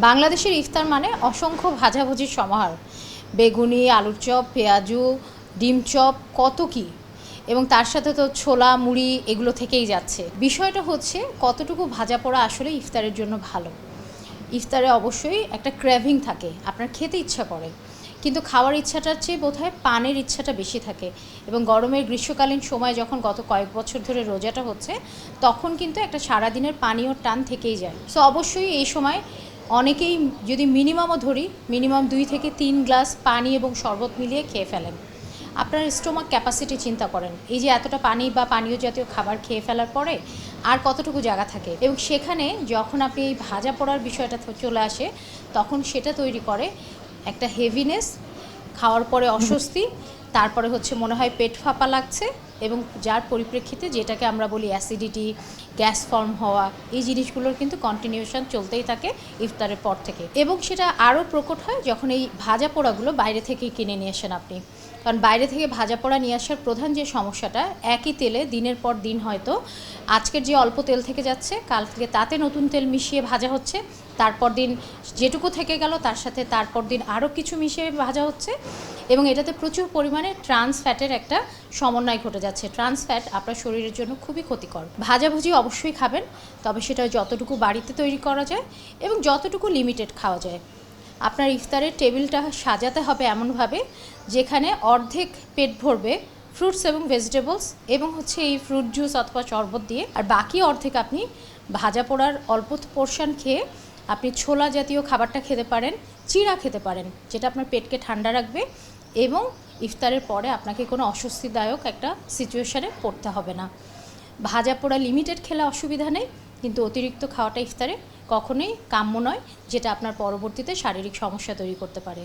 বাংলাদেশের ইফতার মানে অসংখ্য ভাজাভুজির সমাহার। বেগুনি, আলুর চপ, পেঁয়াজু, ডিম চপ, কত কি। এবং তার সাথে তো ছোলা মুড়ি এগুলো থেকেই যাচ্ছে। বিষয়টা হচ্ছে কতটুকু ভাজা পোড়া আসলে ইফতারের জন্য ভালো। ইফতারে অবশ্যই একটা ক্র্যাভিং থাকে, আপনার খেতে ইচ্ছা করে, কিন্তু খাওয়ার ইচ্ছাটার চেয়ে বোধহয় পানের ইচ্ছাটা বেশি থাকে। এবং গরমের গ্রীষ্মকালীন সময় যখন গত কয়েক বছর ধরে রোজাটা হচ্ছে, তখন কিন্তু একটা সারাদিনের পানীয় টান থেকেই যায়। সো অবশ্যই এই সময় অনেকেই, যদি মিনিমামও ধরি, মিনিমাম 2 থেকে 3 গ্লাস পানি এবং শরবত মিলিয়ে খেয়ে ফেলেন। আপনার স্টোমাক ক্যাপাসিটি চিন্তা করেন, এই যে এতটা পানি বা পানীয় জাতীয় খাবার খেয়ে ফেলার পরে আর কতটুকু জায়গা থাকে, এবং সেখানে যখন আপনি এই ভাজা পোড়ার বিষয়টা চলে আসে, তখন সেটা তৈরি করে একটা হেভিনেস, খাওয়ার পরে অস্বস্তি, তারপরে হচ্ছে মনে হয় পেট ফাঁপা লাগছে, এবং যার পরিপ্রেক্ষিতে যেটাকে আমরা বলি অ্যাসিডিটি, গ্যাস ফর্ম হওয়া, এই জিনিসগুলোর কিন্তু কন্টিনিউশন চলতেই থাকে ইফতারের পর থেকে। এবং সেটা আরও প্রকট হয় যখন এই ভাজা পোড়াগুলো বাইরে থেকেই কিনে নিয়ে আসেন আপনি। কারণ বাইরে থেকে ভাজা পোড়া নিয়ে আসার প্রধান যে সমস্যাটা, একই তেলে দিনের পর দিন হয়তো আজকের যে অল্প তেল থেকে যাচ্ছে, কাল থেকে তাতে নতুন তেল মিশিয়ে ভাজা হচ্ছে, তারপর দিন যেটুকু থেকে গেল তার সাথে তারপর দিন আরও কিছু মিশিয়ে ভাজা হচ্ছে, এবং এটাতে প্রচুর পরিমাণে ট্রান্স ফ্যাটের একটা সমন্বয় ঘটে যাচ্ছে। ট্রান্স ফ্যাট আপনার শরীরের জন্য খুবই ক্ষতিকর। ভাজাভুজি অবশ্যই খাবেন, তবে সেটা যতটুকু বাড়িতে তৈরি করা যায় এবং যতটুকু লিমিটেড খাওয়া যায়। আপনার ইফতারের টেবিলটা সাজাতে হবে এমনভাবে যেখানে অর্ধেক পেট ভরবে ফ্রুটস এবং ভেজিটেবলস এবং হচ্ছে এই ফ্রুট জুস অথবা শরবত দিয়ে, আর বাকি অর্ধেক আপনি ভাজা পোড়ার অল্প পোর্শন খেয়ে আপনি ছোলা জাতীয় খাবারটা খেতে পারেন, চিড়া খেতে পারেন, যেটা আপনার পেটকে ঠান্ডা রাখবে এবং ইফতারের পরে আপনাকে কোনো অস্বস্তিদায়ক একটা সিচুয়েশানে পড়তে হবে না। ভাজা পোড়া লিমিটেড খেলে অসুবিধা নেই, কিন্তু অতিরিক্ত খাওয়াটা ইফতারে কখনোই কাম্য নয়, যেটা আপনার পরবর্তীতে শারীরিক সমস্যা তৈরি করতে পারে।